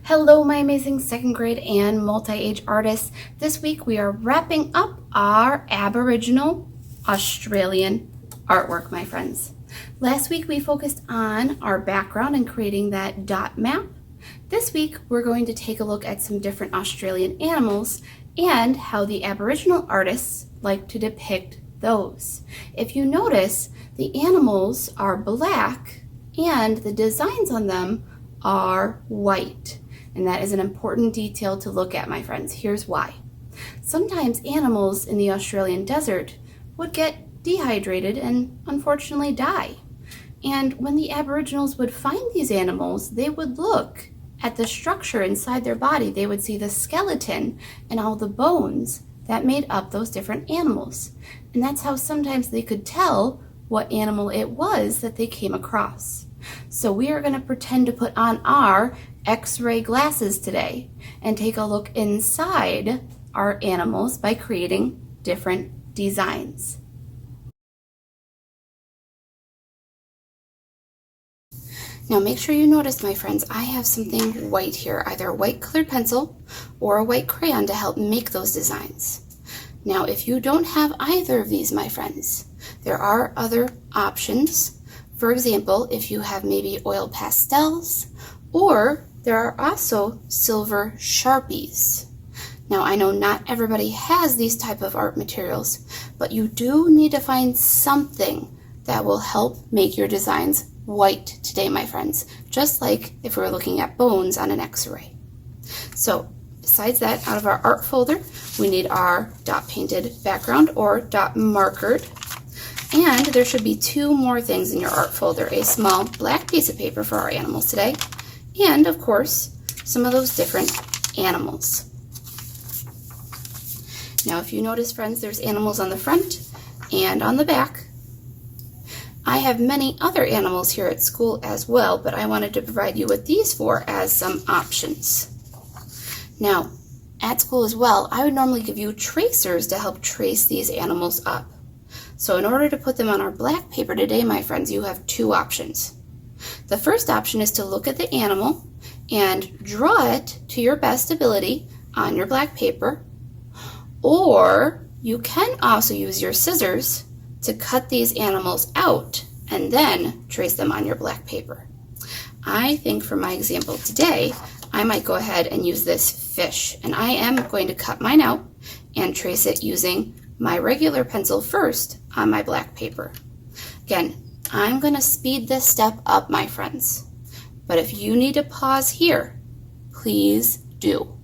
Hello, my amazing second grade and multi-age artists. This week we are wrapping up our Aboriginal Australian artwork, my friends. Last week we focused on our background and creating that dot map. This week we're going to take a look at some different Australian animals and how the Aboriginal artists like to depict those. If you notice, the animals are black and the designs on them are white. And that is an important detail to look at, my friends. Here's why. Sometimes animals in the Australian desert would get dehydrated and unfortunately die. And when the Aboriginals would find these animals, they would look at the structure inside their body. They would see the skeleton and all the bones that made up those different animals. And that's how sometimes they could tell what animal it was that they came across. So we are going to pretend to put on our X-ray glasses today and take a look inside our animals by creating different designs. Now make sure you notice, my friends, I have something white here, either a white colored pencil or a white crayon to help make those designs. Now if you don't have either of these, my friends, there are other options. For example, if you have maybe oil pastels, or there are also silver Sharpies. Now I know not everybody has these type of art materials, but you do need to find something that will help make your designs white today, my friends, just like if we were looking at bones on an X-ray. So besides that, out of our art folder, we need our dot painted background or dot markered. And there should be two more things in your art folder, a small black piece of paper for our animals today, and of course, some of those different animals. Now if you notice, friends, there's animals on the front and on the back. I have many other animals here at school as well, but I wanted to provide you with these four as some options. Now, at school as well, I would normally give you tracers to help trace these animals up. So in order to put them on our black paper today, my friends, you have two options. The first option is to look at the animal and draw it to your best ability on your black paper, or you can also use your scissors to cut these animals out and then trace them on your black paper. I think for my example today, I might go ahead and use this fish, and I am going to cut mine out and trace it using my regular pencil first on my black paper. Again, I'm going to speed this step up, my friends, but if you need to pause here, please do.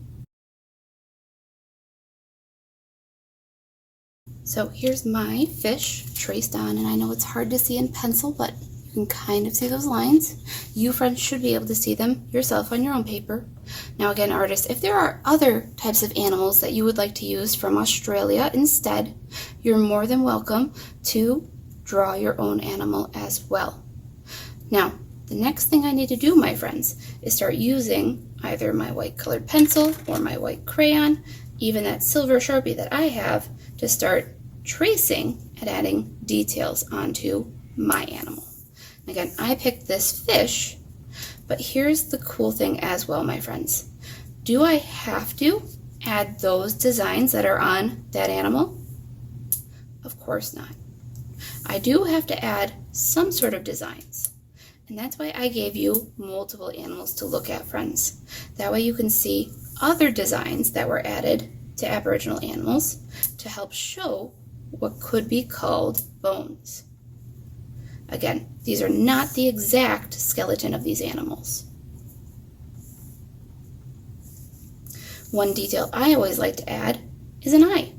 So here's my fish traced on, and I know it's hard to see in pencil, but you can kind of see those lines. You, friends, should be able to see them yourself on your own paper. Now again, artists, if there are other types of animals that you would like to use from Australia instead, you're more than welcome to draw your own animal as well. Now, the next thing I need to do, my friends, is start using either my white colored pencil or my white crayon, even that silver Sharpie that I have, to start tracing and adding details onto my animal. Again, I picked this fish, but here's the cool thing as well, my friends. Do I have to add those designs that are on that animal? Of course not. I do have to add some sort of designs, and that's why I gave you multiple animals to look at, friends. That way you can see other designs that were added to Aboriginal animals to help show what could be called bones. Again, these are not the exact skeleton of these animals. One detail I always like to add is an eye.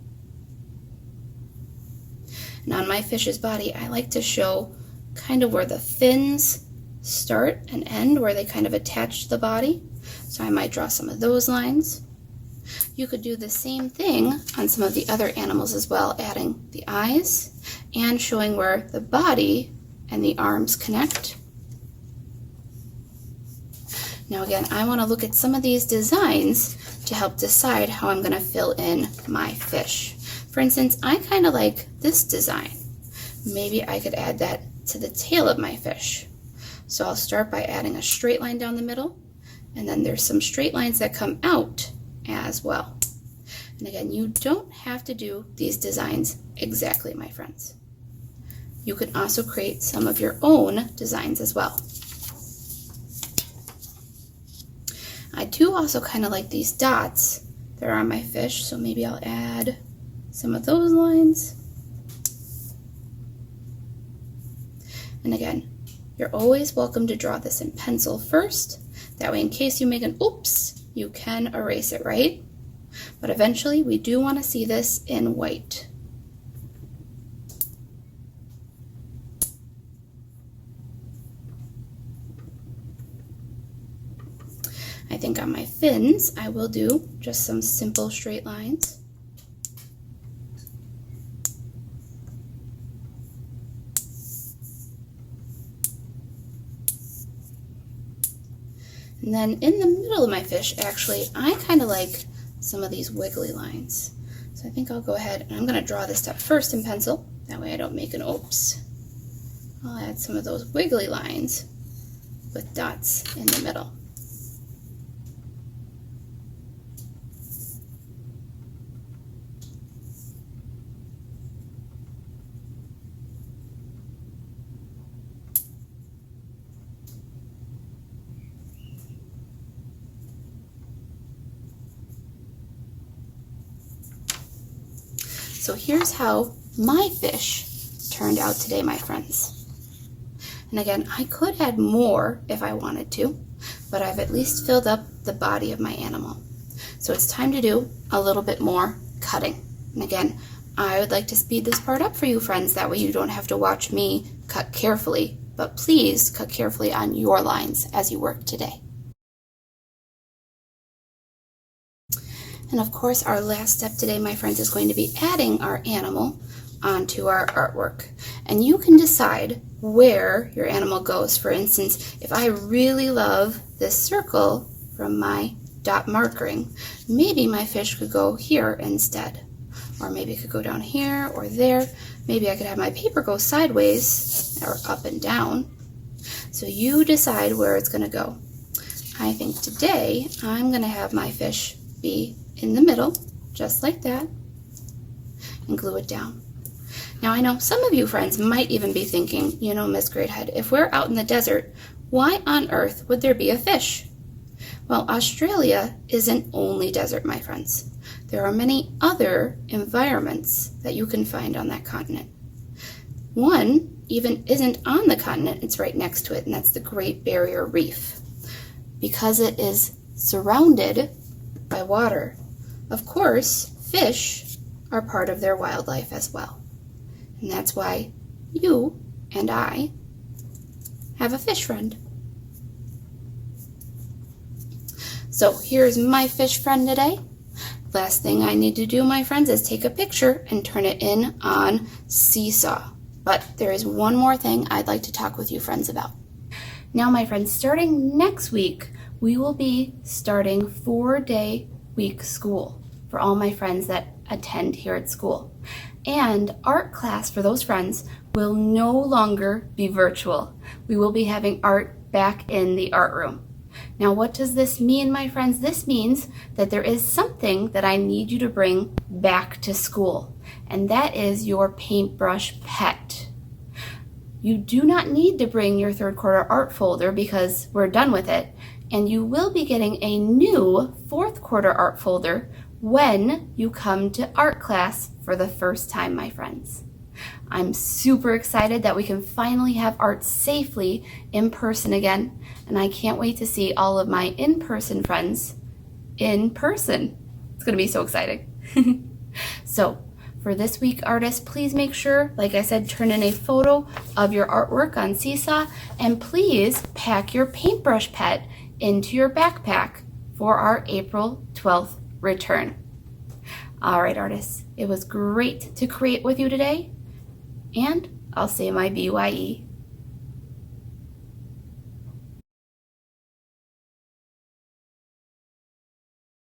And on my fish's body, I like to show kind of where the fins start and end, where they kind of attach to the body. So I might draw some of those lines. You could do the same thing on some of the other animals as well, adding the eyes and showing where the body and the arms connect. Now again, I want to look at some of these designs to help decide how I'm going to fill in my fish. For instance, I kind of like this design. Maybe I could add that to the tail of my fish. So I'll start by adding a straight line down the middle And then there's some straight lines that come out as well. And again, you don't have to do these designs exactly, my friends. You can also create some of your own designs as well. I do also kind of like these dots that are on my fish, so maybe I'll add some of those lines. And again, you're always welcome to draw this in pencil first. That way, in case you make an oops, you can erase it, right? But eventually, we do want to see this in white. I think on my fins, I will do just some simple straight lines. And then in the middle of my fish, actually, I kind of like some of these wiggly lines. So I think I'll go ahead and I'm going to draw this step first in pencil. That way I don't make an oops. I'll add some of those wiggly lines with dots in the middle. So here's how my fish turned out today, my friends. And again, I could add more if I wanted to, but I've at least filled up the body of my animal. So it's time to do a little bit more cutting. And again, I would like to speed this part up for you, friends. That way you don't have to watch me cut carefully, but please cut carefully on your lines as you work today. And of course, our last step today, my friends, is going to be adding our animal onto our artwork. And you can decide where your animal goes. For instance, if I really love this circle from my dot markering, maybe my fish could go here instead. Or maybe it could go down here or there. Maybe I could have my paper go sideways or up and down. So you decide where it's going to go. I think today I'm going to have my fish be in the middle, just like that, and glue it down. Now I know some of you friends might even be thinking, you know, Miss Greathead, if we're out in the desert, why on earth would there be a fish? Well, Australia isn't only desert, my friends. There are many other environments that you can find on that continent. One even isn't on the continent, it's right next to it, and that's the Great Barrier Reef. Because it is surrounded by water, of course, fish are part of their wildlife as well. And that's why you and I have a fish friend. So here's my fish friend today. Last thing I need to do, my friends, is take a picture and turn it in on Seesaw. But there is one more thing I'd like to talk with you friends about. Now, my friends, starting next week, we will be starting 4-day week school for all my friends that attend here at school. And art class for those friends will no longer be virtual. We will be having art back in the art room. Now, what does this mean, my friends? This means that there is something that I need you to bring back to school, and that is your paintbrush pet. You do not need to bring your third quarter art folder because we're done with it, and you will be getting a new fourth quarter art folder when you come to art class for the first time, my friends. I'm super excited that we can finally have art safely in person again, and I can't wait to see all of my in-person friends in person. It's going to be so exciting. So, for this week, artists, please make sure, like I said, turn in a photo of your artwork on Seesaw, and please pack your paintbrush pet into your backpack for our April 12th return. All right, artists, it was great to create with you today, and I'll say my BYE.